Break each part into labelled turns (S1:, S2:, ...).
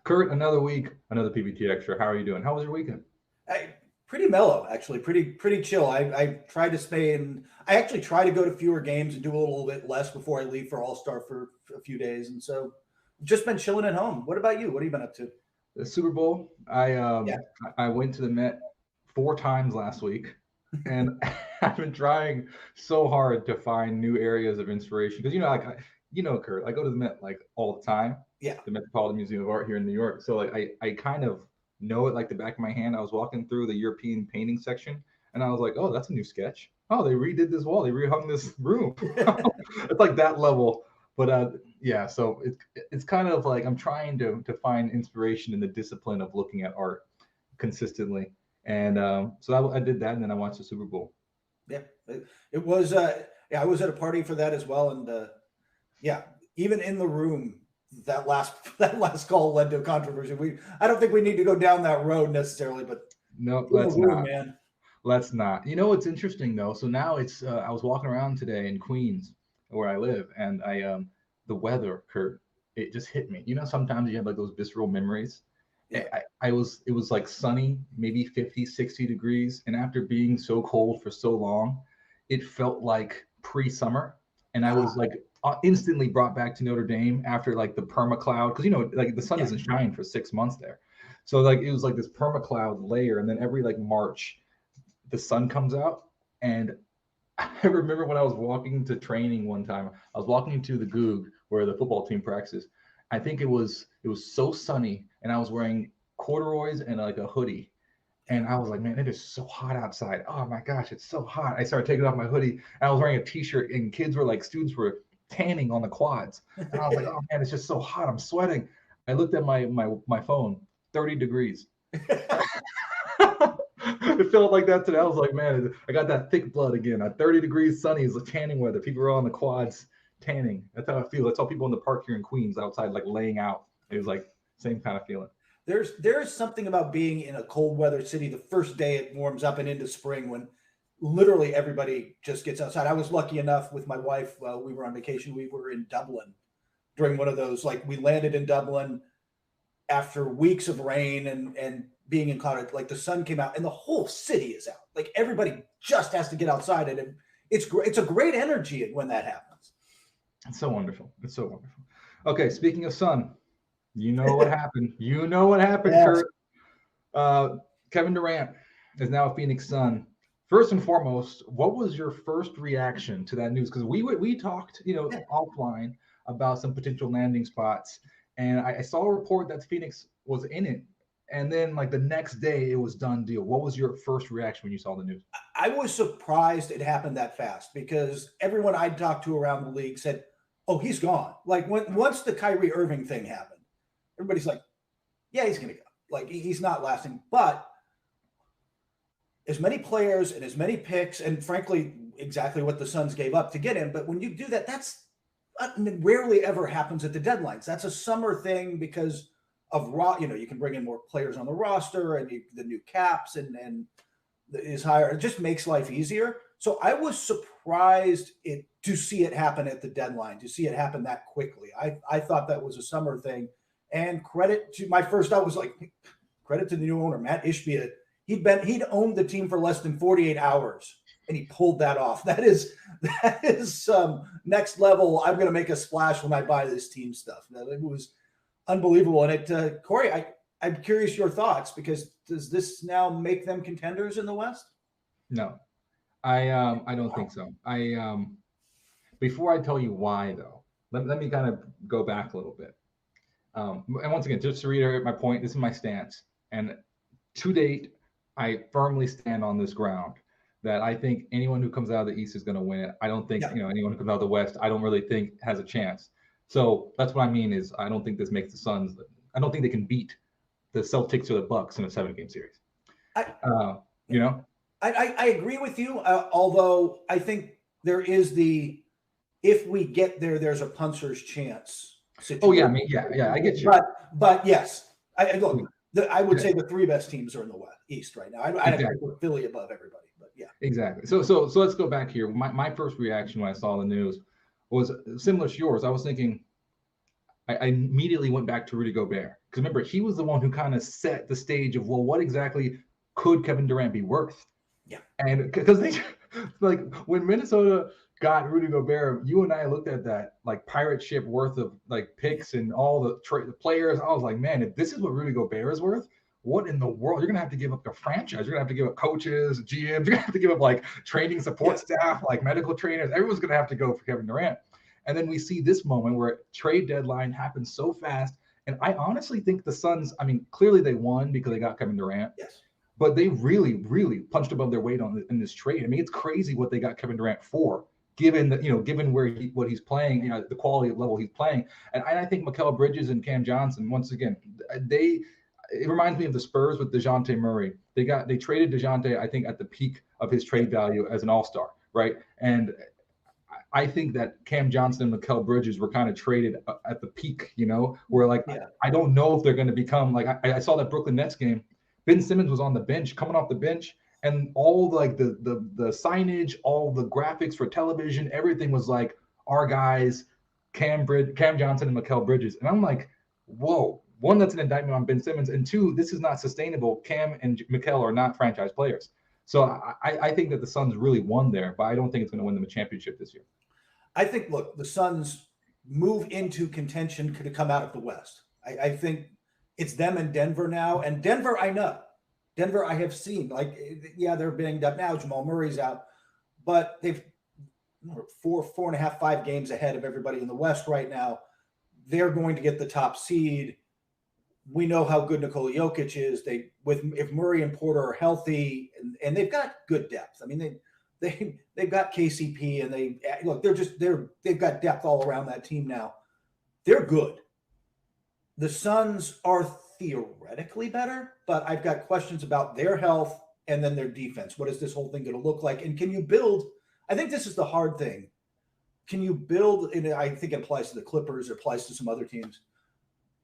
S1: Kurt, another week, another PBT Extra. How are you doing? How was your weekend?
S2: Pretty mellow, actually. Pretty chill. I tried to stay in. I actually try to go to fewer games and do a little bit less before I leave for All Star for a few days, and so just been chilling at home. What about you? What have you been up to?
S1: The Super Bowl. I
S2: Yeah.
S1: um I went to the Met 4 times last week, and I've been trying so hard to find new areas of inspiration because Kurt, I go to the Met like all the time,
S2: Yeah.
S1: the Metropolitan Museum of Art here in New York. So like I kind of know it like the back of my hand. I was walking through the European painting section, and I was like, oh, that's a new sketch. Oh, they redid this wall. They rehung this room. It's like that level. But yeah, so it's kind of like I'm trying to find inspiration in the discipline of looking at art consistently. And so I did that, and then I watched the Super Bowl.
S2: Yeah, it was. Yeah, I was at a party for that as well, and yeah, even in the room, that last that last call led to a controversy. I don't think we need to go down that road necessarily, but
S1: No,
S2: in the
S1: let's
S2: room,
S1: not.
S2: man.
S1: Let's not. You know what's interesting though? So now it's I was walking around today in Queens where I live, and the weather, Kurt, it just hit me. You know, sometimes you have like those visceral memories.
S2: Yeah.
S1: It was like sunny, maybe 50, 60 degrees, and after being so cold for so long, it felt like pre-summer, and I was like instantly brought back to Notre Dame after like the perma cloud because like the sun
S2: Yeah.
S1: doesn't shine for 6 months there, so like it was like this perma cloud layer, and then every like March the sun comes out. And I remember when I was walking to training one time, I was walking to the Goog where the football team practices. I think it was so sunny, and I was wearing corduroys and like a hoodie. And I was like, man, it is so hot outside. Oh my gosh, it's so hot. I started taking off my hoodie, and I was wearing a t-shirt, and students were tanning on the quads. And I was like, oh man, it's just so hot. I'm sweating. I looked at my phone, 30 degrees. It felt like that today. I was like, man, I got that thick blood again. At 30 degrees sunny is the tanning weather. People are on the quads tanning. That's how I feel. That's how people in the park here in Queens outside like laying out. It was like same kind of feeling.
S2: There's something about being in a cold weather city the first day it warms up and into spring when literally everybody just gets outside. I was lucky enough with my wife. We were on vacation. We were in Dublin during one of those. Like we landed in Dublin after weeks of rain and being in cloud. Like the sun came out and the whole city is out. Like everybody just has to get outside, and it's great. It's a great energy when that happens.
S1: It's so wonderful. It's so wonderful. Okay, speaking of sun, you know what happened. You know what happened,
S2: Yes.
S1: Kurt. Kevin Durant is now a Phoenix Sun. First and foremost, what was your first reaction to that news? Because we talked, offline about some potential landing spots, and I saw a report that Phoenix was in it, and then like the next day it was done deal. What was your first reaction when you saw the news?
S2: I was surprised it happened that fast because everyone I talked to around the league said, "Oh, he's gone." Like once the Kyrie Irving thing happened, everybody's like, "Yeah, he's going to go." Like he's not lasting. But as many players and as many picks, and frankly, exactly what the Suns gave up to get him. But when you do that, that's rarely ever happens at the deadlines. That's a summer thing because of you can bring in more players on the roster and the new caps and is higher. It just makes life easier. So I was surprised to see it happen at the deadline, to see it happen that quickly. I thought that was a summer thing. And credit to my first thought was like, credit to the new owner, Matt Ishbia. He'd owned the team for less than 48 hours, and he pulled that off. That is next level. I'm going to make a splash when I buy this team stuff. It was unbelievable. And Corey, I'm curious your thoughts, because does this now make them contenders in the West?
S1: No, I don't think so. Before I tell you why though, let me kind of go back a little bit. And once again, just to reiterate my point, this is my stance. And to date, I firmly stand on this ground that I think anyone who comes out of the East is going to win it. I don't think anyone who comes out of the West, I don't really think has a chance. So that's what I mean is I don't think this makes the Suns. I don't think they can beat the Celtics or the Bucks in a 7-game series.
S2: I agree with you. Although I think there is if we get there, there's a puncher's chance situation.
S1: Oh yeah, I get you.
S2: But yes, I would say the 3 best teams are in the East right now. I'd have to put Philly above everybody, but yeah.
S1: Exactly. So let's go back here. My first reaction when I saw the news was similar to yours. I was thinking, I immediately went back to Rudy Gobert. Because remember, he was the one who kind of set the stage of, well, what exactly could Kevin Durant be worth?
S2: Yeah.
S1: And because they, like, when Minnesota got Rudy Gobert, you and I looked at that like pirate ship worth of like picks and all the players. I was like, man, if this is what Rudy Gobert is worth, what in the world? You're gonna have to give up your franchise. You're gonna have to give up coaches, GMs. You're gonna have to give up like training support staff, like medical trainers. Everyone's gonna have to go for Kevin Durant. And then we see this moment where trade deadline happens so fast. And I honestly think the Suns, I mean, clearly they won because they got Kevin Durant.
S2: Yes.
S1: But they really, really punched above their weight in this trade. I mean, it's crazy what they got Kevin Durant for, given that, given what he's playing, the quality of level he's playing. And I think Mikal Bridges and Cam Johnson, once again, it reminds me of the Spurs with DeJounte Murray. They traded DeJounte, I think, at the peak of his trade value as an all-star, right? And I think that Cam Johnson and Mikal Bridges were kind of traded at the peak, where like, I don't know if they're going to become like, I saw that Brooklyn Nets game. Ben Simmons was on the bench, coming off the bench, and all like the signage, all the graphics for television, everything was like our guys, Cam Johnson and Mikal Bridges. And I'm like, whoa, one, that's an indictment on Ben Simmons, and two, this is not sustainable. Cam and Mikal are not franchise players. So I think that the Suns really won there, but I don't think it's going to win them a championship this year.
S2: I think, look, the Suns move into contention could have come out of the West. I think it's them and Denver now. And Denver, I know. Denver, I have seen. Like, yeah, they're banged up now. Jamal Murray's out. But they've 4.5, 5 games ahead of everybody in the West right now. They're going to get the top seed. We know how good Nikola Jokic is. If Murray and Porter are healthy, and they've got good depth. I mean, they've got KCP, and they've got depth all around that team now. They're good. The Suns are theoretically better, but I've got questions about their health and then their defense. What is this whole thing going to look like? And can you build? I think this is the hard thing. Can you build? And I think it applies to the Clippers. It applies to some other teams.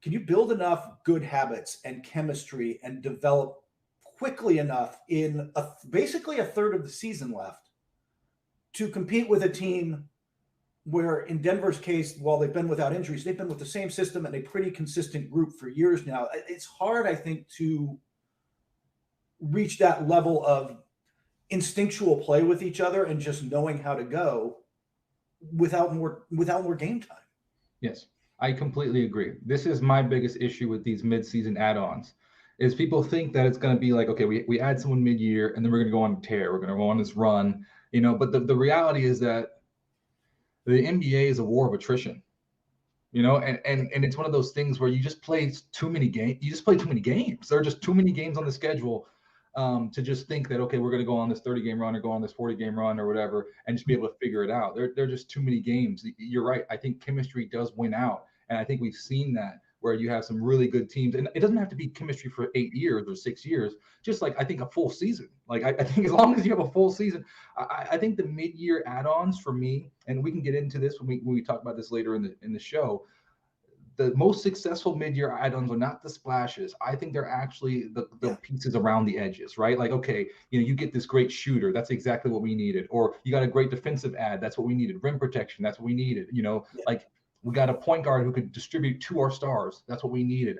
S2: Can you build enough good habits and chemistry and develop quickly enough in basically a third of the season left to compete with a team where, in Denver's case, while they've been without injuries, they've been with the same system and a pretty consistent group for years now. It's hard, I think, to reach that level of instinctual play with each other and just knowing how to go without more game time.
S1: Yes, I completely agree. This is my biggest issue with these mid-season add-ons. Is people think that it's going to be like, okay, we add someone mid-year and then we're going to go on a tear. We're going to go on this run, but the reality is that the NBA is a war of attrition, and it's one of those things where you just play too many games. You just play too many games. There are just too many games on the schedule to just think that, okay, we're going to go on this 30-game run or go on this 40-game run or whatever and just be able to figure it out. There are just too many games. You're right. I think chemistry does win out. And I think we've seen that where you have some really good teams. And it doesn't have to be chemistry for 8 years or 6 years, just like I think a full season. Like I think as long as you have a full season, I think the mid-year add-ons for me, and we can get into this when we talk about this later in the show, the most successful mid-year add-ons are not the splashes. I think they're actually the pieces around the edges, right? Like, okay, you get this great shooter. That's exactly what we needed. Or you got a great defensive add. That's what we needed. Rim protection. That's what we needed. Like, we got a point guard who could distribute to our stars. That's what we needed.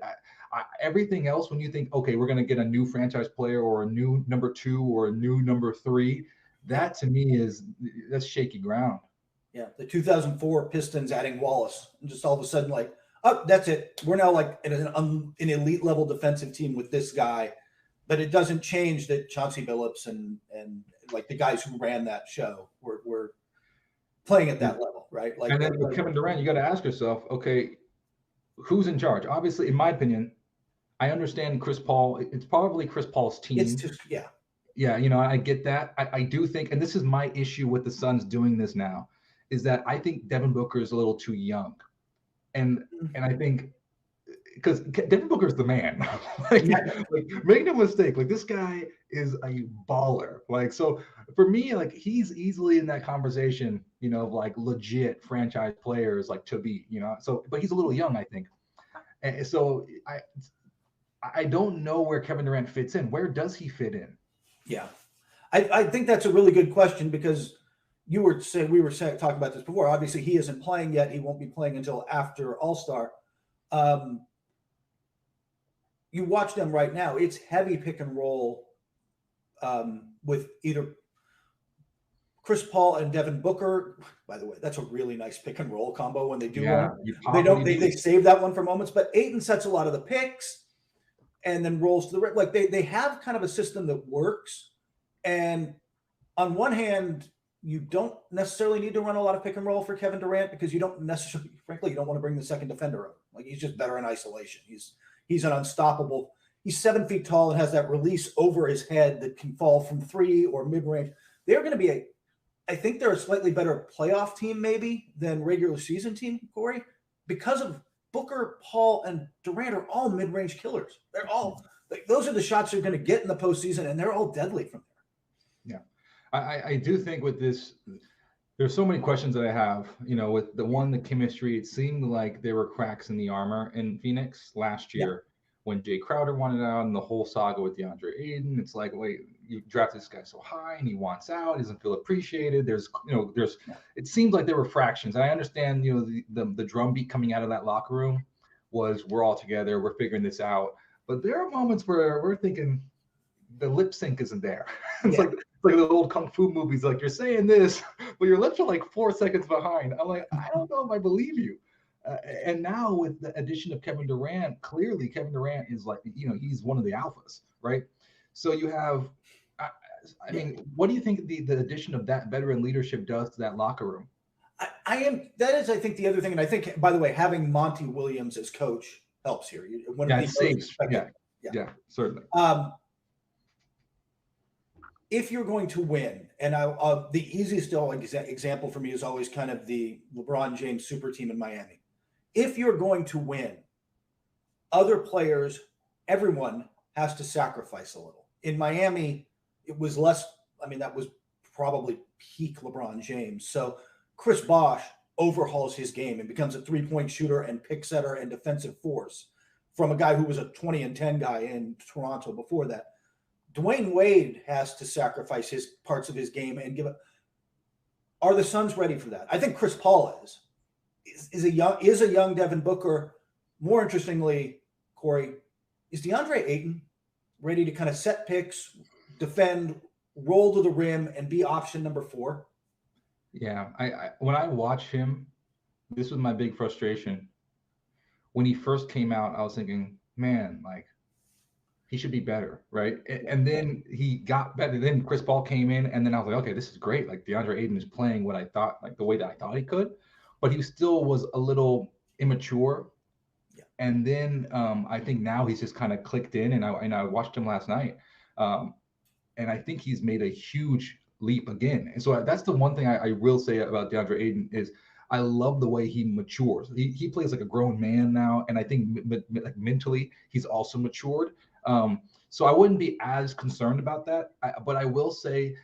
S1: Everything else, when you think, okay, we're going to get a new franchise player or a new number 2 or a new number 3, that to me that's shaky ground.
S2: Yeah, the 2004 Pistons adding Wallace, and just all of a sudden, like, oh, that's it. We're now like an elite level defensive team with this guy, but it doesn't change that Chauncey Billups and like the guys who ran that show were playing at that level, right? Like,
S1: and then with Kevin Durant, you got to ask yourself, okay, who's in charge? Obviously, in my opinion, I understand Chris Paul. It's probably Chris Paul's team.
S2: It's just,
S1: yeah. I get that. I do think, and this is my issue with the Suns doing this now, is that I think Devin Booker is a little too young, and I think because Devin Booker is the man. like, make no mistake, like this guy is a baller. Like, so for me, like he's easily in that conversation, of like legit franchise players, like to be, So, but he's a little young, I think. And so I don't know where Kevin Durant fits in. Where does he fit in?
S2: Yeah, I think that's a really good question because we were talking about this before. Obviously, he isn't playing yet. He won't be playing until after All-Star. You watch them right now, it's heavy pick and roll with either Chris Paul and Devin Booker. By the way, that's a really nice pick and roll combo when they do one. They save that one for moments, but Ayton sets a lot of the picks and then rolls to the right. Like they have kind of a system that works. And on one hand, you don't necessarily need to run a lot of pick and roll for Kevin Durant because you don't necessarily, frankly, you don't want to bring the second defender up. Like he's just better in isolation. He's an unstoppable. He's 7 feet tall and has that release over his head that can fall from 3 or mid range. They're going to be I think they're a slightly better playoff team maybe than regular season team, Corey, because of Booker, Paul, and Durant are all mid range killers. They're all like those are the shots you're going to get in the postseason, and they're all deadly from there.
S1: Yeah, I do think with this, there's so many questions that I have. With the chemistry, it seemed like there were cracks in the armor in Phoenix last year when Jay Crowder wanted out and the whole saga with DeAndre Ayton. It's like, wait, you drafted this guy so high and he wants out, he doesn't feel appreciated. It seems like there were fractions. I understand, the drumbeat coming out of that locker room was we're all together, we're figuring this out. But there are moments where we're thinking the lip sync isn't there. It's like the old kung fu movies, like you're saying this, but your lips are like 4 seconds behind. I'm like, I don't know if I believe you. And now with the addition of Kevin Durant, clearly Kevin Durant is like, he's one of the alphas, right? So you have, I mean, what do you think the addition of that veteran leadership does to that locker room?
S2: That is, I think, the other thing. And I think, by the way, having Monty Williams as coach helps here.
S1: It saves. Yeah, certainly.
S2: If you're going to win, and the easiest example for me is always kind of the LeBron James super team in Miami. If you're going to win, other players, everyone has to sacrifice a little. In Miami, it was less. I mean, that was probably peak LeBron James. So Chris Bosh overhauls his game and becomes a 3-point shooter and pick setter and defensive force from a guy who was a 20-10 guy in Toronto before that. Dwayne Wade has to sacrifice his parts of his game and give it. Are the Suns ready for that? I think Chris Paul is a young Devin Booker. More interestingly, Corey, is DeAndre Ayton ready to kind of set picks, defend, roll to the rim, and be option number 4?
S1: Yeah, I when I watch him, this was my big frustration. When he first came out, I was thinking, man, like, he should be better, right? And then he got better. Then Chris Paul came in, and then I was like, okay, this is great. Like DeAndre Ayton is playing what I thought, like the way that I thought he could, but he still was a little immature. Yeah. And then I think now he's just kind of clicked in, and I watched him last night, and I think he's made a huge leap again. And so that's the one thing I will say about DeAndre Ayton is I love the way he matures. He plays like a grown man now, and I think like mentally he's also matured. So I wouldn't be as concerned about that, but I will say,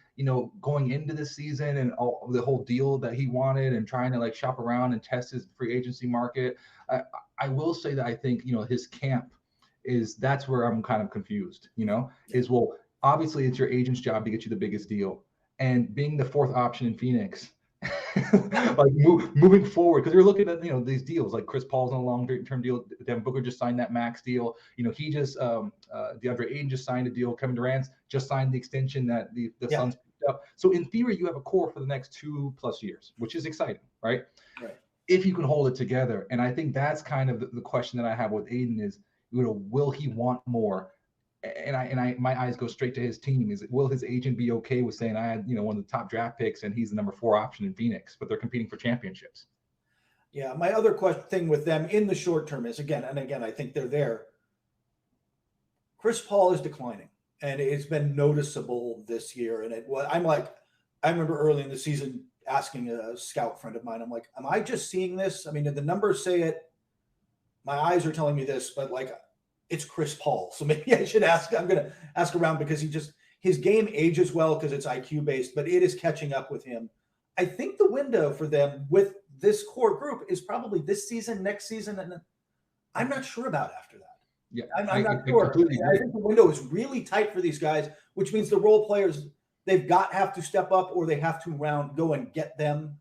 S1: going into this season and all the whole deal that he wanted and trying to like shop around and test his free agency market, I will say that I think, his camp that's where I'm kind of confused, well, obviously it's your agent's job to get you the biggest deal, and being the 4th option in Phoenix, like moving forward, because you're looking at these deals like Chris Paul's on a long-term deal, Devin Booker just signed that max deal, he just DeAndre Ayton just signed a deal, Kevin Durant just signed the extension that the Suns picked up. So in theory you have a core for the next 2+ years, which is exciting, right? If you can hold it together. And I think that's kind of the question that I have with Ayton is, will he want more? And my eyes go straight to his team. Will his agent be okay with saying I had one of the top draft picks and he's the number 4 option in Phoenix, but they're competing for championships?
S2: Yeah, my other thing with them in the short term is again, I think they're there. Chris Paul is declining, and it's been noticeable this year. And I remember early in the season asking a scout friend of mine, I'm like, am I just seeing this? I mean, did the numbers say it? My eyes are telling me this, but like, it's Chris Paul. So maybe I should ask. I'm going to ask around because his game ages well because it's IQ based, but it is catching up with him. I think the window for them with this core group is probably this season, next season, and I'm not sure about after that.
S1: Yeah,
S2: I'm not sure. I think the window is really tight for these guys, which means the role players have to step up, or they have to go and get them.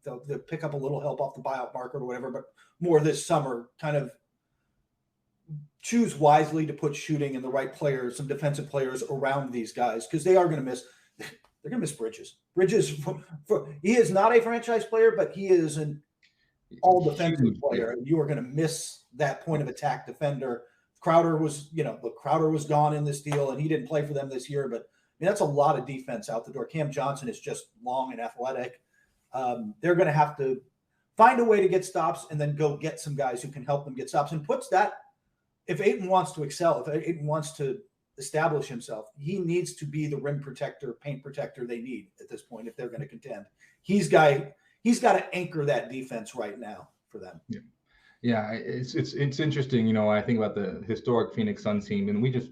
S2: They'll pick up a little help off the buyout market or whatever, but more this summer, kind of choose wisely to put shooting and the right players, some defensive players around these guys, because they are going to miss. They're going to miss Bridges. Bridges, he is not a franchise player, but he is an all defensive player. You are going to miss that point of attack defender. Crowder was gone in this deal, and he didn't play for them this year. But I mean, that's a lot of defense out the door. Cam Johnson is just long and athletic. They're going to have to find a way to get stops, and then go get some guys who can help them get stops. And puts that, if Ayton wants to excel, if Ayton wants to establish himself, he needs to be the rim protector, paint protector they need at this point if they're going to contend. He's got to anchor that defense right now for them.
S1: Yeah, it's interesting. You know, I think about the historic Phoenix Suns team, and we just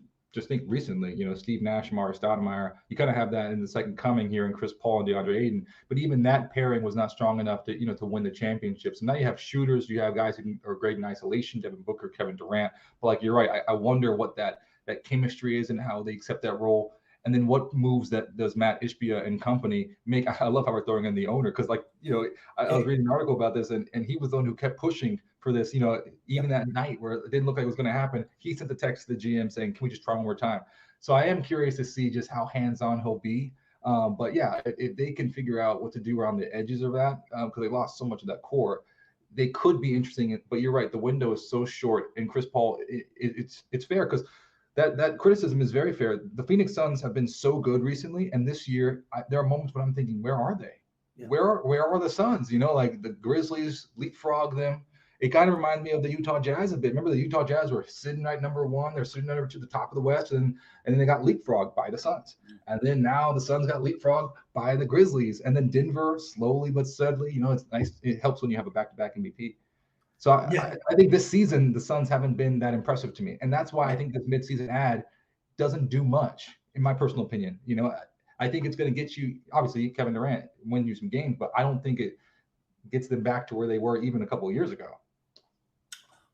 S1: think recently, you know, Steve Nash, Amari Stoudemire, you kind of have that in the second coming here in Chris Paul and DeAndre Ayton. But even that pairing was not strong enough to, you know, to win the championship. So now you have shooters, you have guys who are great in isolation, Devin Booker, Kevin Durant. But like, you're right, I wonder what that chemistry is and how they accept that role. And then what moves that does Matt Ishbia and company make? I love how we're throwing in the owner, because, like, you know, I was reading an article about this, and he was the one who kept pushing for this, you know, even that night where it didn't look like it was going to happen. He sent the text to the GM saying, can we just try one more time? So I am curious to see just how hands-on he'll be. But yeah, if they can figure out what to do around the edges of that, because they lost so much of that core, they could be interesting. But you're right, the window is so short, and Chris Paul, it's fair, because that criticism is very fair. The Phoenix Suns have been so good recently, and this year there are moments when I'm thinking, where are they? Yeah. Where are the Suns? You know, like the Grizzlies leapfrog them. It kind of reminds me of the Utah Jazz a bit. Remember, the Utah Jazz were sitting right number one. They're sitting over to the top of the West, and then they got leapfrogged by the Suns. And then now the Suns got leapfrogged by the Grizzlies. And then Denver, slowly but steadily, you know, it's nice. It helps when you have a back-to-back MVP. So I think this season, the Suns haven't been that impressive to me. And that's why I think this midseason ad doesn't do much, in my personal opinion. You know, I think it's going to get you, obviously, Kevin Durant win you some games, but I don't think it gets them back to where they were even a couple of years ago.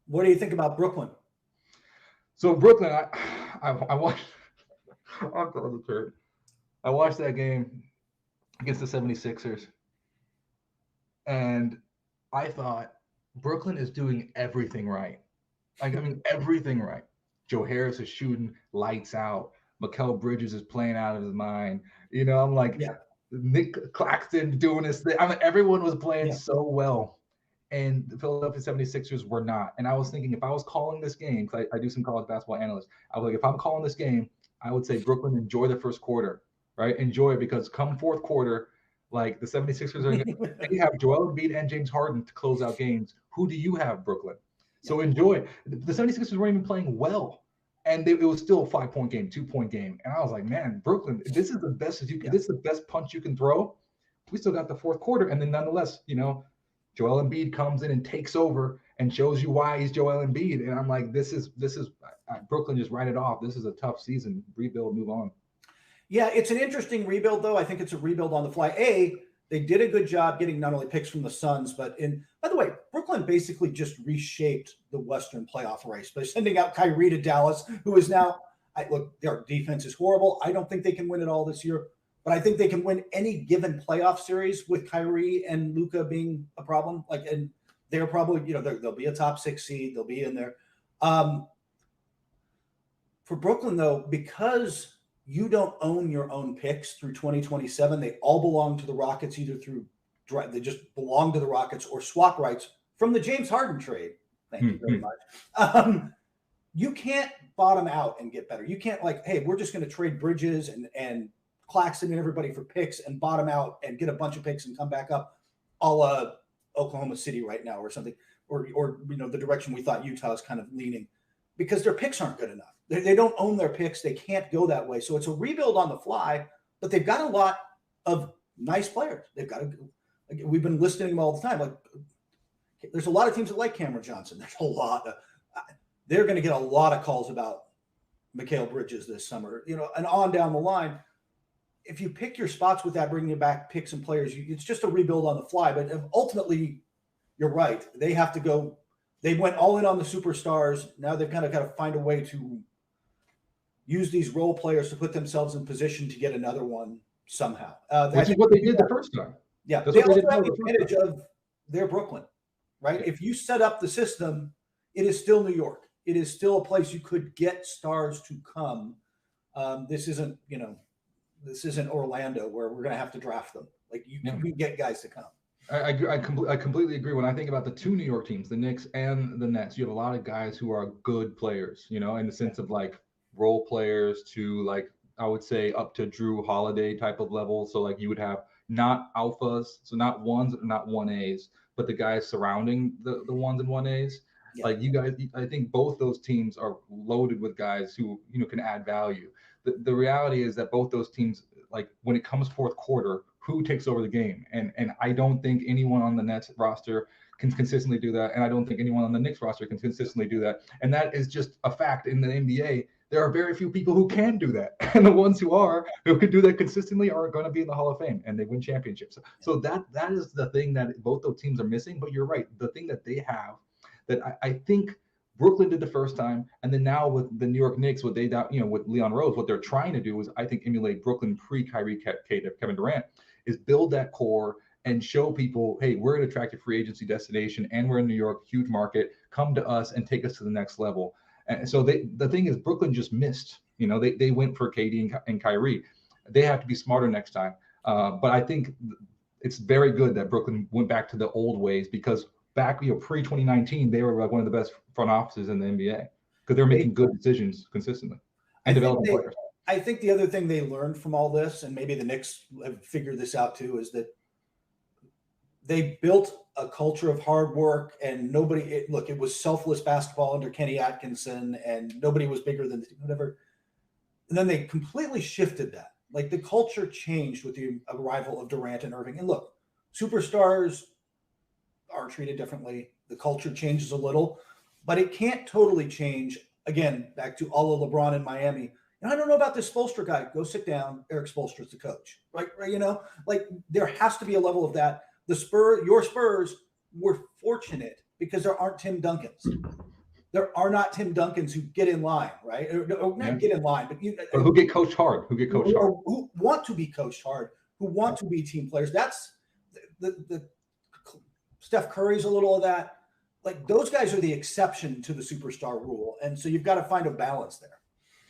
S2: What do you think about Brooklyn?
S1: So Brooklyn, I watched. I watched that game against the 76ers, and I thought Brooklyn is doing everything right. Like, I mean, everything right. Joe Harris is shooting lights out. Mikal Bridges is playing out of his mind. You know, I'm like, Nick Claxton doing this thing. I mean, everyone was playing so well. And the Philadelphia 76ers were not. And I was thinking, if I was calling this game, because I do some college basketball analysts, I was like, if I'm calling this game, I would say, Brooklyn, enjoy the first quarter, right? Enjoy it, because come fourth quarter, like, the 76ers are going to – you have Joel Embiid and James Harden to close out games. Who do you have, Brooklyn? So enjoy. The 76ers weren't even playing well. And it was still a 5-point game, 2-point game. And I was like, man, Brooklyn, this is the best this is the best punch you can throw. We still got the fourth quarter. And then nonetheless, you know, Joel Embiid comes in and takes over and shows you why he's Joel Embiid. And I'm like, this is Brooklyn, just write it off. This is a tough season. Rebuild, move on.
S2: Yeah, it's an interesting rebuild, though. I think it's a rebuild on the fly. They did a good job getting not only picks from the Suns, but by the way, Brooklyn basically just reshaped the Western playoff race by sending out Kyrie to Dallas, who is now, look, their defense is horrible. I don't think they can win it all this year. But I think they can win any given playoff series with Kyrie and Luka being a problem. Like, and they're probably, you know, they'll be a top 6 seed. They'll be in there. For Brooklyn, though, because you don't own your own picks through 2027, they all belong to the Rockets, either through they just belong to the Rockets or swap rights from the James Harden trade. Thank you very much. You can't bottom out and get better. You can't, like, hey, we're just going to trade Bridges and Claxton and everybody for picks and bottom out and get a bunch of picks and come back up, a la Oklahoma City right now or something, or you know, the direction we thought Utah is kind of leaning, because their picks aren't good enough. They don't own their picks. They can't go that way. So it's a rebuild on the fly, but they've got a lot of nice players. We've been listing them all the time. Like, there's a lot of teams that like Cameron Johnson. There's a lot. They're going to get a lot of calls about Mikal Bridges this summer, you know, and on down the line. If you pick your spots with that, bringing back picks and players, it's just a rebuild on the fly. But ultimately, you're right. They have to go. They went all in on the superstars. Now they've kind of got to find a way to use these role players to put themselves in position to get another one somehow.
S1: Which is what they did the first time.
S2: Yeah, they also have the advantage of their Brooklyn, right? If you set up the system, it is still New York. it is still a place you could get stars to come. This isn't Orlando where we're going to have to draft them. Like you can get guys to come.
S1: I completely agree. When I think about the two New York teams, the Knicks and the Nets, you have a lot of guys who are good players, you know, in the sense of like role players to like, I would say up to Drew Holiday type of level. So like you would have not alphas, so not ones, not 1As, but the guys surrounding the ones and 1As. Yeah. Like you guys, I think both those teams are loaded with guys who, you know, can add value. The reality is that both those teams, like when it comes fourth quarter, who takes over the game? And I don't think anyone on the Nets roster can consistently do that. And I don't think anyone on the Knicks roster can consistently do that. And that is just a fact in the NBA. There are very few people who can do that. And the ones who can do that consistently are going to be in the Hall of Fame and they win championships. So that is the thing that both those teams are missing. But you're right. The thing that they have that I think Brooklyn did the first time, and then now with the New York Knicks, with Leon Rose, what they're trying to do is, I think, emulate Brooklyn pre-Kyrie, Kevin Durant, is build that core and show people, hey, we're an attractive free agency destination, and we're in New York, huge market. Come to us and take us to the next level. And so the thing is, Brooklyn just missed. You know, they went for KD and Kyrie. They have to be smarter next time. But I think it's very good that Brooklyn went back to the old ways, because back, pre-2019, they were like one of the best front offices in the NBA because they're making good decisions consistently and developing players.
S2: I think the other thing they learned from all this, and maybe the Knicks have figured this out too, is that they built a culture of hard work, and it was selfless basketball under Kenny Atkinson, and nobody was bigger than whatever. And then they completely shifted that. Like the culture changed with the arrival of Durant and Irving. And look, superstars are treated differently. The culture changes a little, but it can't totally change. Again, back to all of LeBron in Miami. And I don't know about this Spoelstra guy. Go sit down. Eric Spoelstra's the coach, right? You know, like there has to be a level of that. Your Spurs were fortunate because there aren't Tim Duncans. There are not Tim Duncans who get in line, right? Or not get in line, but
S1: who get coached hard,
S2: who want to be coached hard, who want to be team players. That's the Steph Curry's a little of that. Like those guys are the exception to the superstar rule. And so you've got to find a balance there.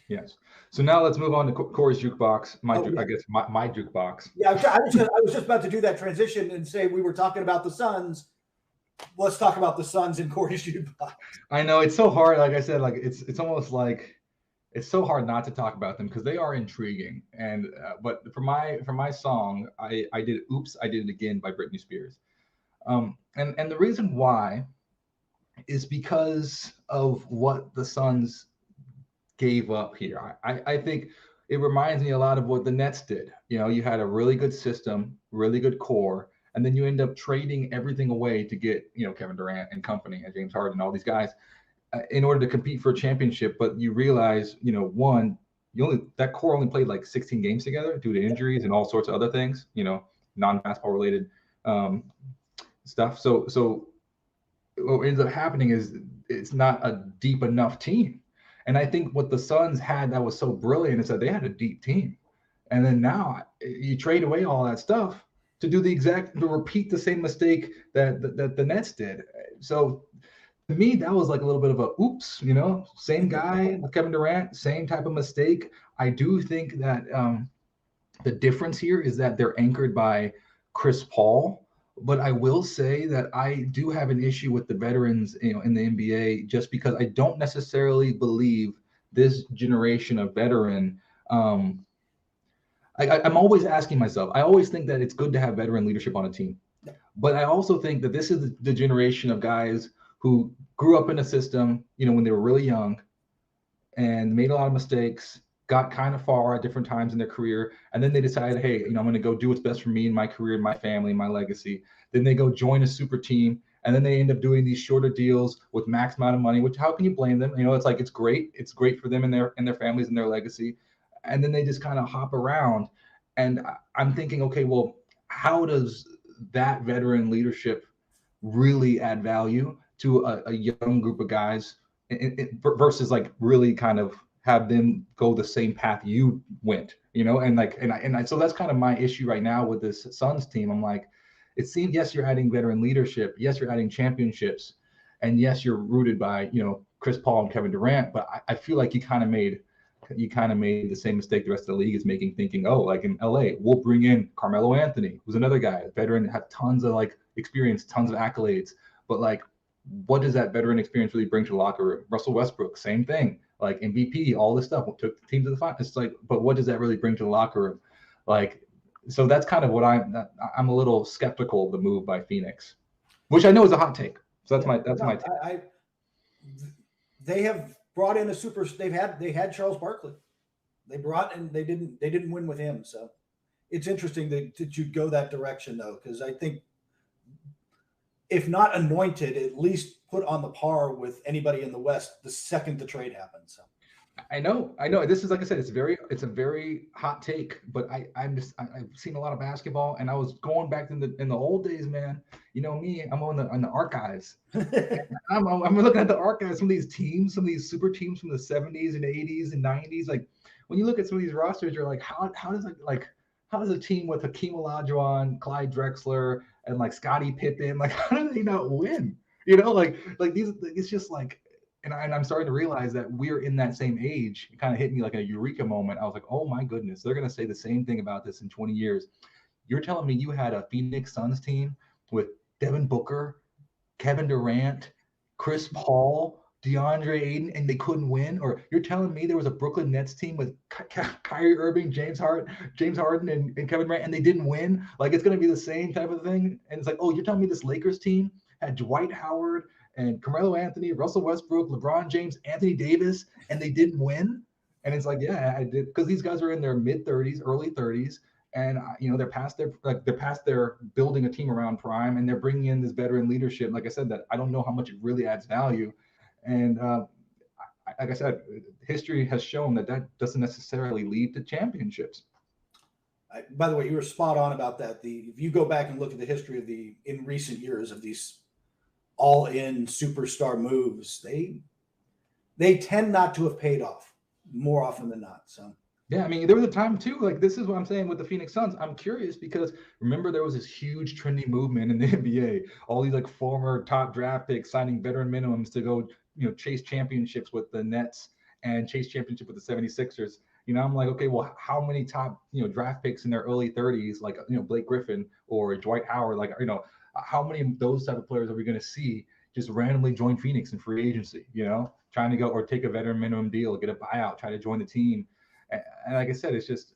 S1: Yes. So now let's move on to Corey's jukebox. My jukebox.
S2: Yeah, I was just about to do that transition and say we were talking about the Suns. Let's talk about the Suns and Corey's jukebox.
S1: I know it's so hard. Like I said, like it's almost like it's so hard not to talk about them because they are intriguing. And but for my song, I did "Oops, I Did It Again" by Britney Spears. And the reason why is because of what the Suns gave up here. I think it reminds me a lot of what the Nets did. You know, you had a really good system, really good core, and then you end up trading everything away to get, you know, Kevin Durant and company and James Harden and all these guys in order to compete for a championship. But you realize, you know, that core only played like 16 games together due to injuries and all sorts of other things, you know, non-basketball related stuff. So what ends up happening is it's not a deep enough team. And I think what the Suns had that was so brilliant is that they had a deep team. And then now you trade away all that stuff to repeat the same mistake that the Nets did. So to me, that was like a little bit of a oops, you know, same guy with Kevin Durant, same type of mistake. I do think that the difference here is that they're anchored by Chris Paul. But I will say that I do have an issue with the veterans, you know, in the NBA, just because I don't necessarily believe this generation of veteran. I'm always asking myself, I always think that it's good to have veteran leadership on a team. But I also think that this is the generation of guys who grew up in a system, you know, when they were really young and made a lot of mistakes, got kind of far at different times in their career. And then they decided, hey, you know, I'm going to go do what's best for me and my career and my family, my legacy. Then they go join a super team. And then they end up doing these shorter deals with max amount of money, which how can you blame them? You know, it's like, it's great. It's great for them and their families and their legacy. And then they just kind of hop around. And I'm thinking, okay, well, how does that veteran leadership really add value to a young group of guys versus like really kind of have them go the same path you went, you know? And so that's kind of my issue right now with this Suns team. I'm like, it seems, yes, you're adding veteran leadership. Yes, you're adding championships. And yes, you're rooted by, you know, Chris Paul and Kevin Durant, but I feel like you kind of made the same mistake the rest of the league is making, thinking, oh, like in LA, we'll bring in Carmelo Anthony, who's another guy, a veteran, had tons of like experience, tons of accolades, but like, what does that veteran experience really bring to the locker room? Russell Westbrook, same thing, like MVP, all this stuff, took the team to the finals. It's like, but what does that really bring to the locker room? Like, so that's kind of what I'm a little skeptical of the move by Phoenix, which I know is a hot take. So that's my take.
S2: They have brought in a super. They had Charles Barkley. They brought in. They didn't win with him. So it's interesting that you go that direction though, because I think if not anointed, at least put on the par with anybody in the West the second the trade happens. So.
S1: I know. This is, like I said, it's a very hot take, but I've seen a lot of basketball, and I was going back in the old days, man. You know me, I'm on the archives. I'm looking at the archives, some of these teams, some of these super teams from the 70s and 80s and 90s. Like when you look at some of these rosters, you're like, how does a team with Hakeem Olajuwon, Clyde Drexler, and like Scottie Pippen, like how do they not win? You know, like these, it's just like. And I'm starting to realize that we're in that same age. It kind of hit me like a eureka moment. I was like, oh my goodness, they're going to say the same thing about this in 20 years. You're telling me you had a Phoenix Suns team with Devin Booker, Kevin Durant, Chris Paul, DeAndre Ayton, and they couldn't win? Or you're telling me there was a Brooklyn Nets team with Kyrie Irving, James Harden, and Kevin Durant, and they didn't win? Like, it's going to be the same type of thing. And it's like, oh, you're telling me this Lakers team had Dwight Howard and Carmelo Anthony, Russell Westbrook, LeBron James, Anthony Davis, and they didn't win? And it's like, yeah, I did, because these guys are in their mid 30s, early 30s, and they're past their building a team around prime, and they're bringing in this veteran leadership. Like I said, that I don't know how much it really adds value, and like I said, history has shown that doesn't necessarily lead to championships.
S2: By the way, you were spot on about that. If you go back and look at the history of in recent years of these all-in superstar moves, they tend not to have paid off more often than not. So
S1: yeah, I mean, there was a time too, like this is what I'm saying with the Phoenix Suns. I'm curious because remember there was this huge trendy movement in the NBA, all these like former top draft picks signing veteran minimums to go, chase championships with the Nets and chase championship with the 76ers. I'm like, okay, well, how many top, draft picks in their early 30s, like, Blake Griffin or Dwight Howard, like, how many of those type of players are we going to see just randomly join Phoenix in free agency, trying to go or take a veteran minimum deal, get a buyout, try to join the team. And like I said, it's just,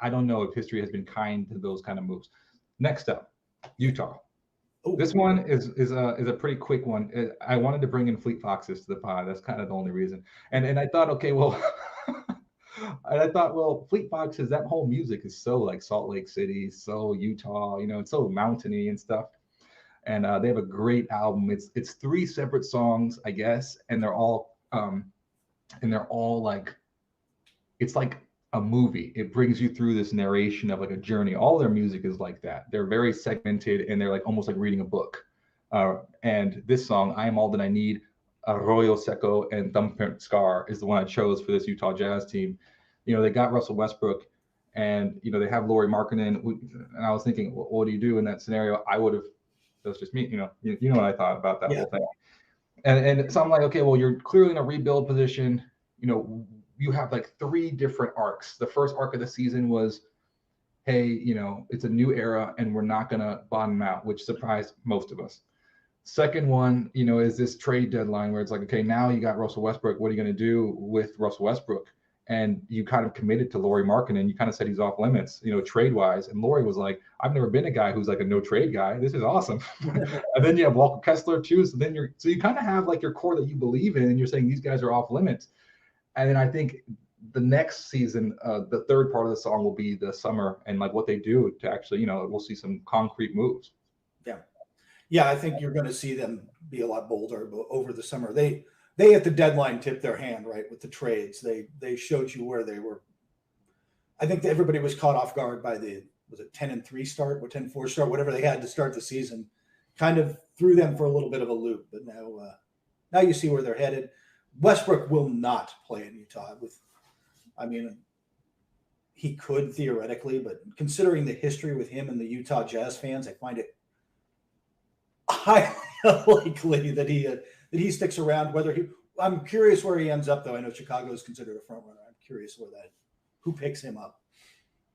S1: I don't know if history has been kind to those kind of moves. Next up, Utah. Ooh. This one is a pretty quick one. I wanted to bring in Fleet Foxes to the pod. That's kind of the only reason. And I thought, okay, well, Fleet Foxes, that whole music is so like Salt Lake City, so Utah, it's so mountainy and stuff. And they have a great album. It's 3 separate songs, I guess, and they're all like, it's like a movie. It brings you through this narration of like a journey. All their music is like that. They're very segmented and they're like almost like reading a book. And this song, I Am All That I Need, Arroyo Seco, and Thumbprint Scar is the one I chose for this Utah Jazz team. They got Russell Westbrook, and they have Lauri Markkanen. And I was thinking, what do you do in that scenario? I would have. That's just me. You know what I thought about that whole thing. And so I'm like, okay, well, you're clearly in a rebuild position. You have like 3 different arcs. The first arc of the season was, hey, it's a new era and we're not going to bottom out, which surprised most of us. Second one, is this trade deadline where it's like, okay, now you got Russell Westbrook. What are you going to do with Russell Westbrook? And you kind of committed to Lauri Markkanen. You kind of said he's off limits, trade wise. And Lauri was like, I've never been a guy who's like a no trade guy. This is awesome. And then you have Walker Kessler too. So you kind of have like your core that you believe in, and you're saying these guys are off limits. And then I think the next season, the third part of the song will be the summer and like what they do to actually, we'll see some concrete moves.
S2: Yeah, I think you're going to see them be a lot bolder over the summer. They at the deadline tipped their hand, right, with the trades. They showed you where they were. I think that everybody was caught off guard by was it 10-3 start or 10-4 start, whatever they had to start the season, kind of threw them for a little bit of a loop. But now you see where they're headed. Westbrook will not play in Utah. He could theoretically, but considering the history with him and the Utah Jazz fans, I find it highly unlikely that he sticks around. I'm curious where he ends up, though. I know Chicago is considered a front runner. I'm curious who picks him up.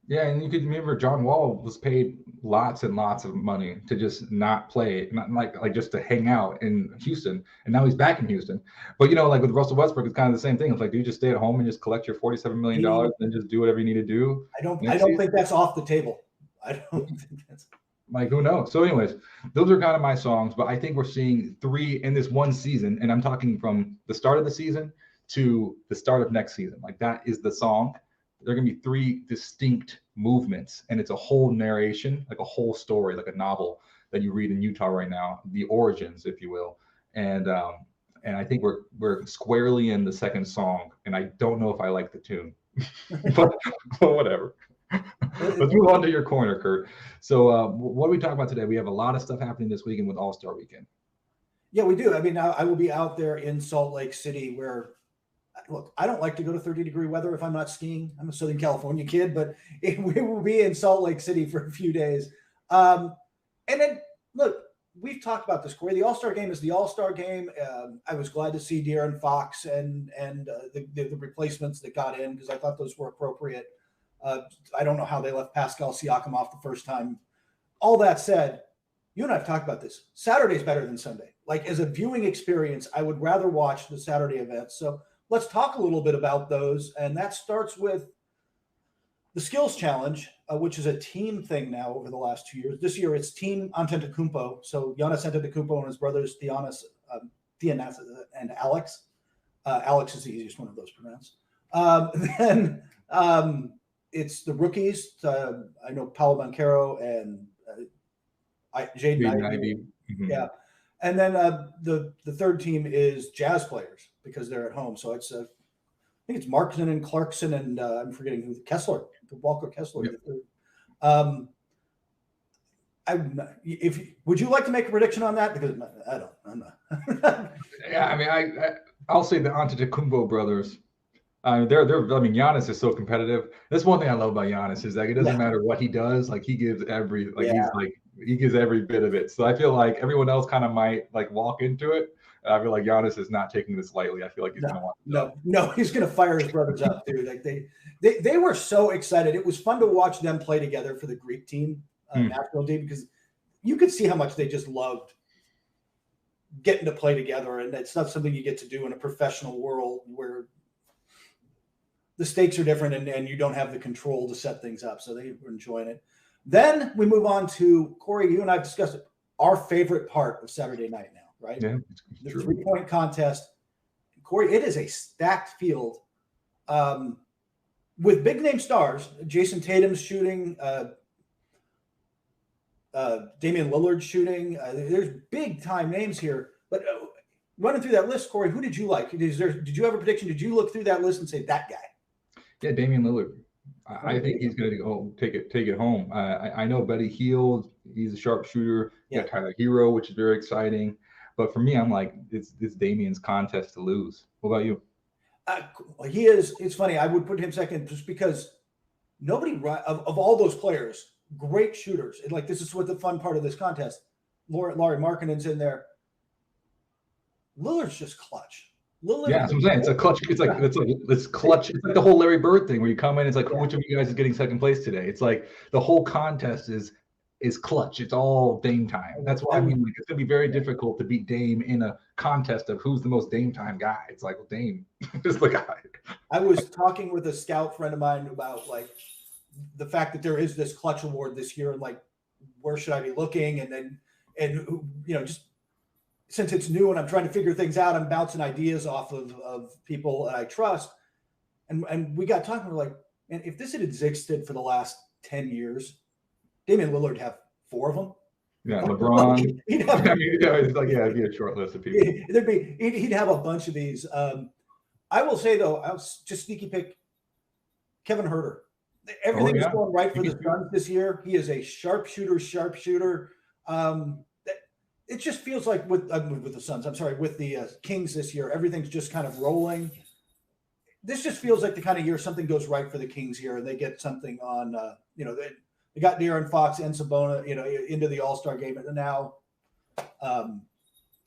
S1: Yeah, and you could remember John Wall was paid lots and lots of money to just not play, not like just to hang out in Houston, and now he's back in Houston. But like with Russell Westbrook, it's kind of the same thing. It's like, do you just stay at home and just collect your $47 million and just do whatever you need to do?
S2: I don't think that's off the table. I don't think that's
S1: like, who knows? So, anyways, those are kind of my songs, but I think we're seeing 3 in this one season, and I'm talking from the start of the season to the start of next season. Like, that is the song. There are going to be 3 distinct movements, and it's a whole narration, like a whole story, like a novel that you read in Utah right now, the origins, if you will. And I think we're squarely in the second song, and I don't know if I like the tune, but whatever. Let's move on to your corner, Kurt. So what are we talking about today? We have a lot of stuff happening this weekend with All-Star Weekend.
S2: Yeah, we do. I mean, I will be out there in Salt Lake City where, look, I don't like to go to 30-degree weather if I'm not skiing. I'm a Southern California kid, but we will be in Salt Lake City for a few days. And then, look, we've talked about this, Corey. The All-Star Game is the All-Star Game. I was glad to see De'Aaron Fox and the replacements that got in because I thought those were appropriate. I don't know how they left Pascal Siakam off the first time. All that said, you and I have talked about this. Saturday's better than Sunday. Like, as a viewing experience, I would rather watch the Saturday events. So let's talk a little bit about those. And that starts with the Skills Challenge, which is a team thing now over the last 2 years. This year, it's Team Antetokounmpo. So Giannis Antetokounmpo and his brothers, Giannis and Alex. Alex is the easiest one of those to pronounce. Then it's the rookies. I know Paolo Banchero and Jaden Ivey. Mm-hmm. Yeah. And then the third team is Jazz players because they're at home. So it's I think it's Markson and Clarkson and I'm forgetting who, Kessler, Walker Kessler. Yep. Would you like to make a prediction on that? Because I'm not.
S1: Yeah, I mean, I'll say the Antetokounmpo brothers. Giannis is so competitive. That's one thing I love about Giannis is that it doesn't matter what he does. Like, he gives he gives every bit of it. So I feel like everyone else kind of might like walk into it. And I feel like Giannis is not taking this lightly. I feel like he's going to want
S2: No, he's going to fire his brothers up, dude. Like they were so excited. It was fun to watch them play together for the Greek team, national team, because you could see how much they just loved getting to play together. And it's not something you get to do in a professional world where the stakes are different and you don't have the control to set things up. So they were enjoying it. Then we move on to, Corey, you and I have discussed it, our favorite part of Saturday night now, right? Yeah, the 3-point contest. Corey, it is a stacked field with big name stars. Jason Tatum's shooting, Damian Lillard's shooting. There's big time names here. But running through that list, Corey, who did you like? Did you have a prediction? Did you look through that list and say that guy?
S1: Yeah, Damian Lillard. I think he's going to go take it home. I know Buddy Hield, he's a sharpshooter. Yeah, Tyler Hero, which is very exciting. But for me, I'm like, it's Damian's contest to lose. What about you?
S2: He is. It's funny. I would put him second just because nobody of all those players, great shooters. And like, this is what the fun part of this contest. Lauri Markkanen's in there. Lillard's just clutch. Lillard,
S1: yeah, that's what I'm saying. It's a clutch. It's clutch. It's like the whole Larry Bird thing where you come in. It's like, which of you guys is getting second place today? It's like the whole contest is clutch. It's all Dame time. That's why I mean, like, it's gonna be very difficult to beat Dame in a contest of who's the most Dame time guy. It's like, well, Dame is the guy.
S2: I was talking with a scout friend of mine about like the fact that there is this clutch award this year, and like, where should I be looking? And just. Since it's new and I'm trying to figure things out, I'm bouncing ideas off of people that I trust. And we got talking, we're like, man, if this had existed for the last 10 years, Damian Lillard would have 4 of them.
S1: Yeah, LeBron. He'd be a short list of people.
S2: He'd have a bunch of these. I will say, though, I'll just sneaky pick Kevin Huerter. Everything's going right for the Suns this year. He is a sharpshooter. It just feels like with the Suns, with the Kings this year, everything's just kind of rolling. This just feels like the kind of year something goes right for the Kings here, and they get something on. They got De'Aaron Fox and Sabonis, into the All-Star game, and now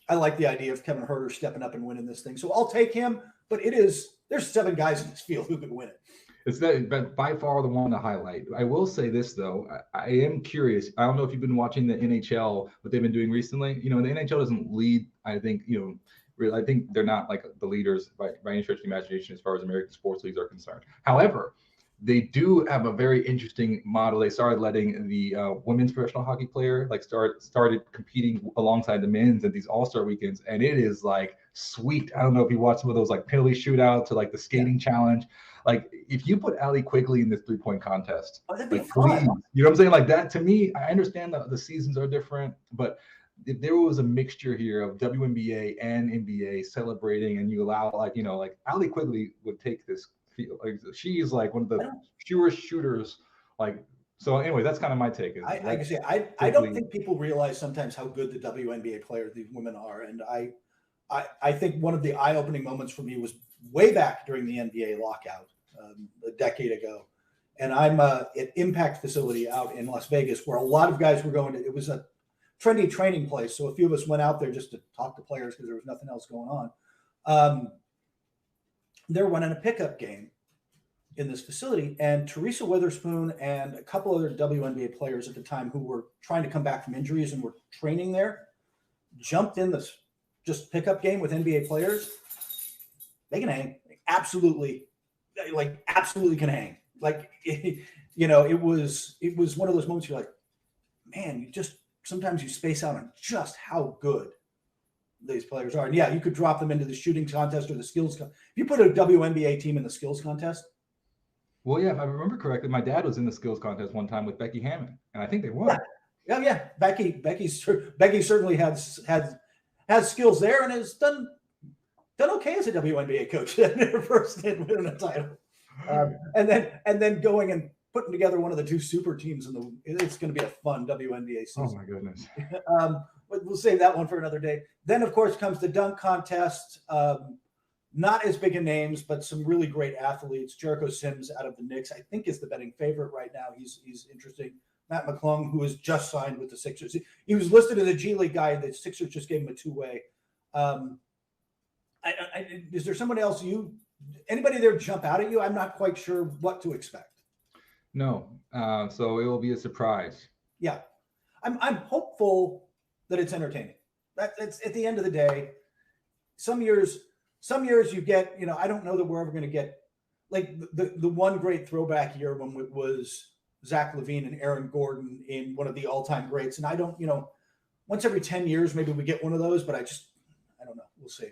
S2: I like the idea of Kevin Huerter stepping up and winning this thing. So I'll take him, but there's 7 guys in this field who could win it.
S1: It's that by far the one to highlight. I will say this though, I am curious. I don't know if you've been watching the NHL, what they've been doing recently. The NHL doesn't lead. I think I think they're not like the leaders by any stretch of the imagination as far as American sports leagues are concerned. However, they do have a very interesting model. They started letting the women's professional hockey player started competing alongside the men's at these all-star weekends, and it is like sweet. I don't know if you watch some of those like penalty shootouts or like the skating challenge. Like if you put Allie Quigley in this 3-point contest,
S2: that'd be
S1: like,
S2: fun.
S1: please, you know what I'm saying? Like that to me, I understand that the seasons are different, but if there was a mixture here of WNBA and NBA celebrating, and you allow like Allie Quigley would take this. Like she's like one of the purest shooters. Like so. Anyway, that's kind of my take.
S2: I don't think people realize sometimes how good the WNBA players these women are, and I think one of the eye-opening moments for me was way back during the NBA lockout a decade ago, and I'm at Impact facility out in Las Vegas where a lot of guys were going to. It was a trendy training place, so a few of us went out there just to talk to players because there was nothing else going on. They're running a pickup game in this facility, and Teresa Witherspoon and a couple other WNBA players at the time who were trying to come back from injuries and were training there jumped in this just pickup game with NBA players. They can hang. Absolutely can hang. Like, it was one of those moments you're like, man, sometimes you space out on just how good these players are. And yeah, you could drop them into the shooting contest or the skills. If you put a WNBA team in the skills contest.
S1: Well, yeah, if I remember correctly, my dad was in the skills contest one time with Becky Hammond, and I think they won.
S2: Yeah. Becky certainly has skills there and has done okay as a WNBA coach in her first stint winning a title. And then going and putting together one of the 2 super teams it's going to be a fun WNBA season.
S1: Oh my goodness.
S2: But we'll save that one for another day. Then, of course, comes the dunk contest. Not as big a names, but some really great athletes. Jericho Sims out of the Knicks, I think, is the betting favorite right now. He's interesting. Matt McClung, who has just signed with the Sixers. He was listed as a G League guy. The Sixers just gave him a 2-way. Is there someone else anybody there jump out at you? I'm not quite sure what to expect.
S1: No. So it will be a surprise.
S2: Yeah. I'm hopeful that it's entertaining. It's at the end of the day. Some years you get, I don't know that we're ever going to get like the one great throwback year when it was Zach LaVine and Aaron Gordon in one of the all-time greats. And I don't, once every 10 years, maybe we get one of those, but I don't know. We'll see.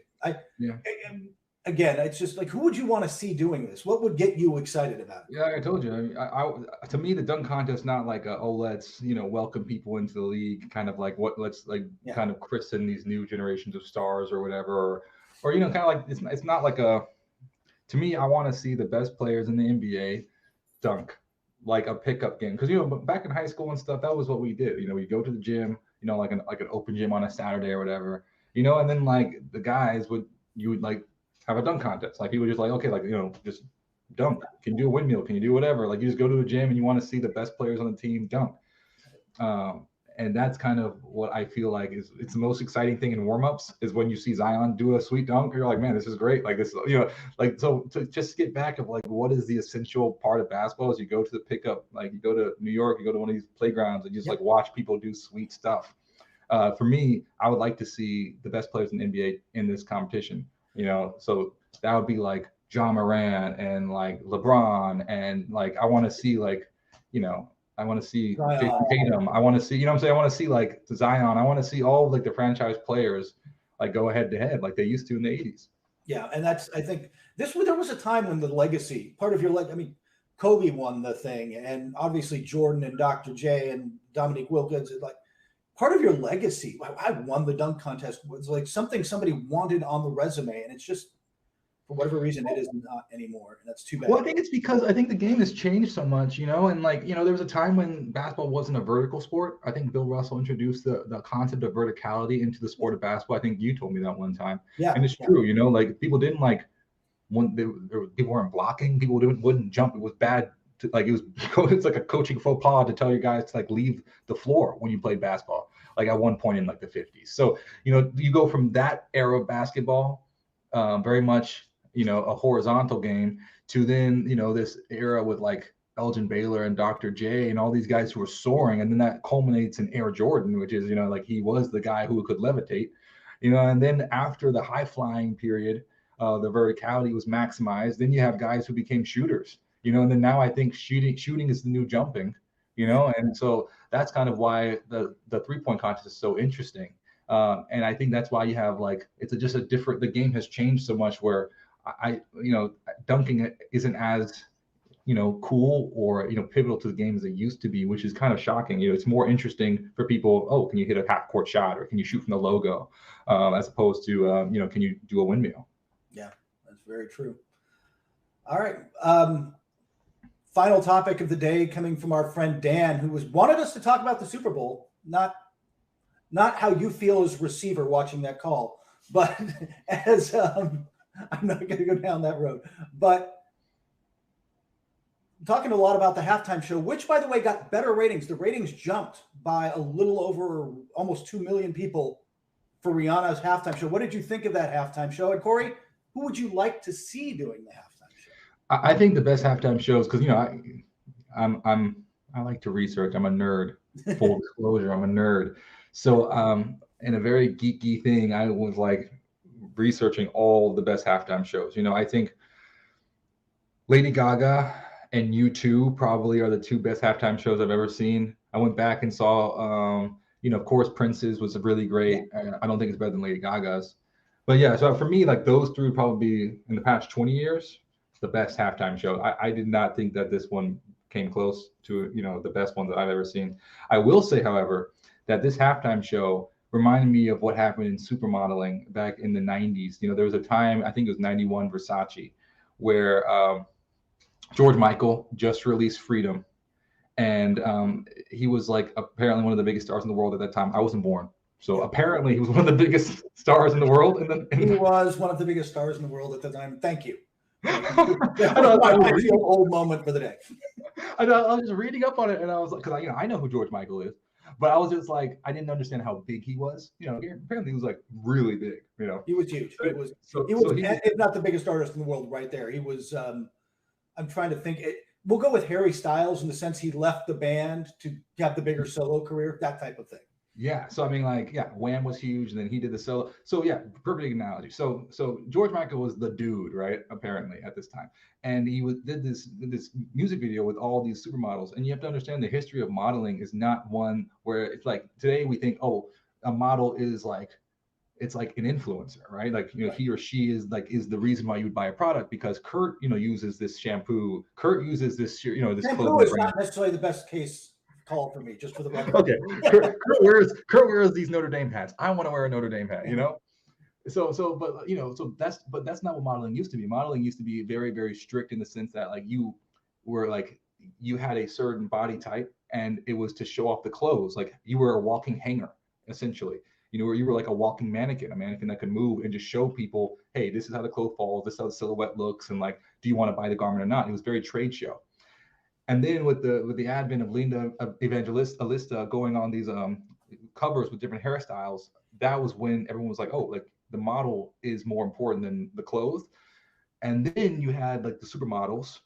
S2: Again, it's just like, who would you want to see doing this? What would get you excited about it?
S1: Yeah, I told you. To me, the dunk contest not like let's welcome people into the league, kind of like kind of christen these new generations of stars or whatever, or kind of like it's not like to me, I want to see the best players in the NBA dunk like a pickup game because back in high school and stuff, that was what we did. We go to the gym, like an open gym on a Saturday or whatever, and then like the guys would like have a dunk contest. Like he would just like, okay, like, just dunk. Can you do a windmill? Can you do whatever? Like you just go to a gym and you want to see the best players on the team dunk. And that's kind of what I feel like it's the most exciting thing in warmups is when you see Zion do a sweet dunk. You're like, man, this is great. Like this, like, so to just get back of like, what is the essential part of basketball is you go to the pickup, like you go to New York, you go to one of these playgrounds and just like watch people do sweet stuff. For me, I would like to see the best players in the NBA in this competition. So that would be like John Morant and like LeBron and like I want to see like, I want to see Jason Tatum. I want to see, I want to see like Zion. I want to see all of like the franchise players like go head to head like they used to in the 80s.
S2: Yeah, and I think there was a time when the legacy part of your Kobe won the thing, and obviously Jordan and Dr. J and Dominique Wilkins, like part of your legacy. I won the dunk contest was like something somebody wanted on the resume, and it's just for whatever reason it is not anymore, and that's too bad.
S1: Well, I think it's because I think the game has changed so much, and like there was a time when basketball wasn't a vertical sport. I think Bill Russell introduced the concept of verticality into the sport of basketball. I think you told me that one time.
S2: Yeah,
S1: and it's true. Like people didn't like when people weren't blocking, people wouldn't jump. It was bad. It's like a coaching faux pas to tell your guys to like leave the floor when you played basketball. like at one point in like the 50s. So, you go from that era of basketball, very much, a horizontal game, to then, this era with like Elgin Baylor and Dr. J and all these guys who are soaring. And then that culminates in Air Jordan, which is, like he was the guy who could levitate, and then after the high flying period, the verticality was maximized. Then you have guys who became shooters, and then now I think shooting is the new jumping, and so that's kind of why the 3-point contest is so interesting. And I think that's why you have like, just a different, the game has changed so much where dunking isn't as, cool or, pivotal to the game as it used to be, which is kind of shocking. It's more interesting for people. Oh, can you hit a half court shot, or can you shoot from the logo, as opposed to, can you do a windmill?
S2: Yeah, that's very true. All right. Final topic of the day coming from our friend Dan, who wanted us to talk about the Super Bowl, not how you feel as receiver watching that call, but as I'm not going to go down that road, but talking a lot about the halftime show, which, by the way, got better ratings. The ratings jumped by a little over almost 2 million people for Rihanna's halftime show. What did you think of that halftime show? And Corey, who would you like to see doing the halftime show?
S1: I think the best halftime shows, because I like to research. I'm a nerd. Full disclosure, I'm a nerd. So in a very geeky thing, I was like researching all the best halftime shows. I think Lady Gaga and U2 probably are the two best halftime shows I've ever seen. I went back and saw, of course, Prince's was really great. I don't think it's better than Lady Gaga's. But yeah, so for me, like those three would probably be, in the past 20 years, the best halftime show. I did not think that this one came close to, the best one that I've ever seen. I will say, however, that this halftime show reminded me of what happened in supermodeling back in the 90s. There was a time, I think it was 91 Versace, where George Michael just released Freedom. And he was like apparently one of the biggest stars in the world at that time. I wasn't born. So apparently he was one of the biggest stars in the world.
S2: He was one of the biggest stars in the world at the time. Thank you. That old moment for the day.
S1: I was just reading up on it, and I was like, because I know who George Michael is, but I was just like, I didn't understand how big he was. Apparently he was like really big.
S2: He was huge. He was if not the biggest artist in the world, right there. He was. I'm trying to think. We'll go with Harry Styles in the sense he left the band to have the bigger solo career, that type of thing.
S1: Yeah. So I mean, like, yeah, Wham was huge, and then he did the solo. So yeah, perfect analogy. So George Michael was the dude, right? Apparently at this time, and he did this music video with all these supermodels. And you have to understand the history of modeling is not one where it's like today we think, oh, a model is like, it's like an influencer, right? Like, right. He or she is the reason why you would buy a product, because Kurt, uses this shampoo. Kurt uses this, this
S2: shampoo is not necessarily the best case call for me, just for the record.
S1: Okay. Kurt wears these Notre Dame hats. I want to wear a Notre Dame hat, So that's not what modeling used to be. Modeling used to be very, very strict in the sense that like you were like, you had a certain body type and it was to show off the clothes. Like you were a walking hanger, essentially. You were like a walking mannequin, a mannequin that could move and just show people, hey, this is how the clothes falls, this is how the silhouette looks, and like, do you want to buy the garment or not? It was very trade show. And then with the advent of Linda Evangelista going on these covers with different hairstyles, that was when everyone was like, oh, like the model is more important than the clothes. And then you had like the supermodels,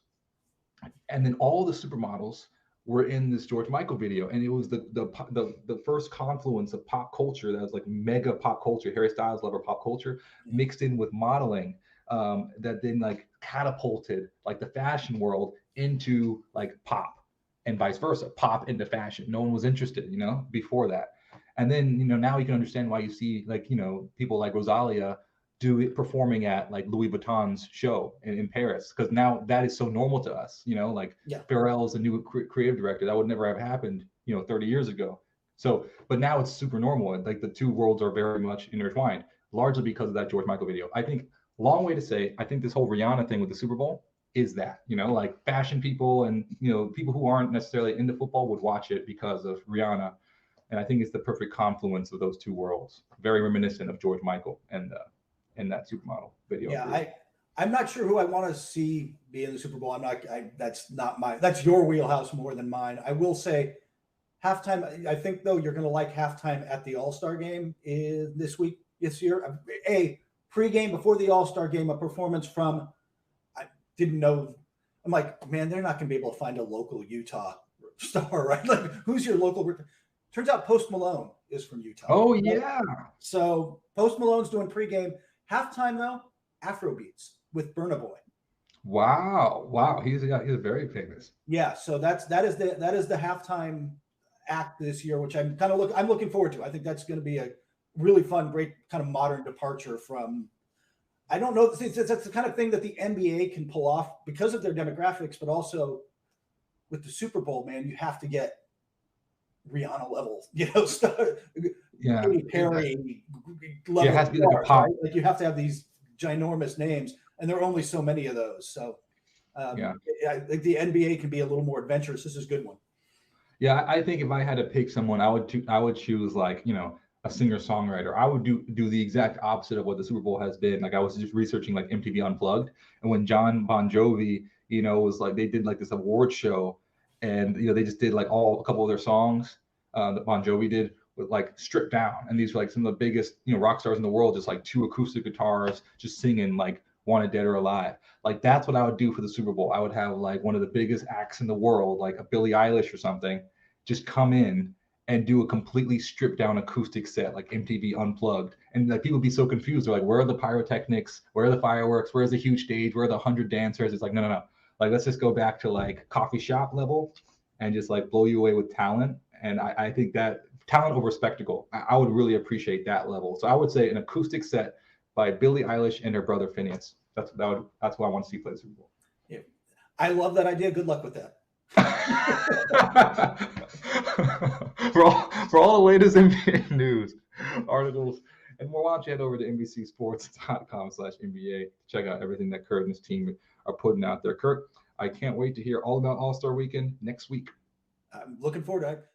S1: and then all the supermodels were in this George Michael video, and it was the first confluence of pop culture that was like mega pop culture, Harry Styles lover pop culture, mixed in with modeling, that then like catapulted like the fashion world into like pop, and vice versa, pop into fashion. No one was interested, before that. And then now you can understand why you see like people like Rosalia performing at like Louis Vuitton's show in Paris, because now that is so normal to us. Pharrell is a new creative director. That would never have happened 30 years ago. So but now it's super normal, and like the two worlds are very much intertwined, largely because of that George Michael video. I think, long way to say, I think this whole Rihanna thing with the Super Bowl is that like fashion people and people who aren't necessarily into football would watch it because of Rihanna. And I think it's the perfect confluence of those two worlds, very reminiscent of George Michael and that supermodel video.
S2: Yeah, I'm not sure who I want to see be in the Super Bowl. That's your wheelhouse more than mine. I will say halftime. I think though you're going to like halftime at the All-Star game this year. A pregame before the All-Star game, a performance from, I didn't know. I'm like, man, they're not going to be able to find a local Utah star, right? Like, who's your local? Turns out Post Malone is from Utah.
S1: Oh yeah.
S2: So Post Malone's doing pregame. Halftime though, Afrobeats with Burna Boy.
S1: Wow. He's very famous.
S2: Yeah. So that is the halftime act this year, which I'm looking forward to. I think that's going to be a really fun, great kind of modern departure from. I don't know. That's the kind of thing that the NBA can pull off because of their demographics, but also with the Super Bowl, man, you have to get Rihanna level, stuff.
S1: Yeah.
S2: Perry level.
S1: It has to be like a pop.
S2: Right? Like you have to have these ginormous names, and there are only so many of those. So, I think the NBA can be a little more adventurous. This is a good one.
S1: Yeah, I think if I had to pick someone, I would choose like, a singer-songwriter. I would do the exact opposite of what the Super Bowl has been. Like I was just researching like MTV Unplugged, and when John Bon Jovi, was like they did like this award show, and they just did like a couple of their songs that Bon Jovi did with like stripped down, and these were like some of the biggest rock stars in the world, just like 2 acoustic guitars, just singing like Wanted Dead or Alive. Like that's what I would do for the Super Bowl. I would have like one of the biggest acts in the world, like a Billie Eilish or something, just come in and do a completely stripped down acoustic set, like MTV Unplugged. And like people be so confused. They're like, where are the pyrotechnics? Where are the fireworks? Where's the huge stage? Where are the 100 dancers? It's like, no. Like, let's just go back to like coffee shop level and just like blow you away with talent. And I think that talent over spectacle, I would really appreciate that level. So I would say an acoustic set by Billie Eilish and her brother Phineas. That's what I want to see play the Super Bowl.
S2: Yeah. I love that idea. Good luck with that.
S1: for all the latest NBA news, articles, and more, why don't you head over to NBCSports.com/NBA to check out everything that Kurt and his team are putting out there. Kurt, I can't wait to hear all about All-Star Weekend next week.
S2: I'm looking forward to it.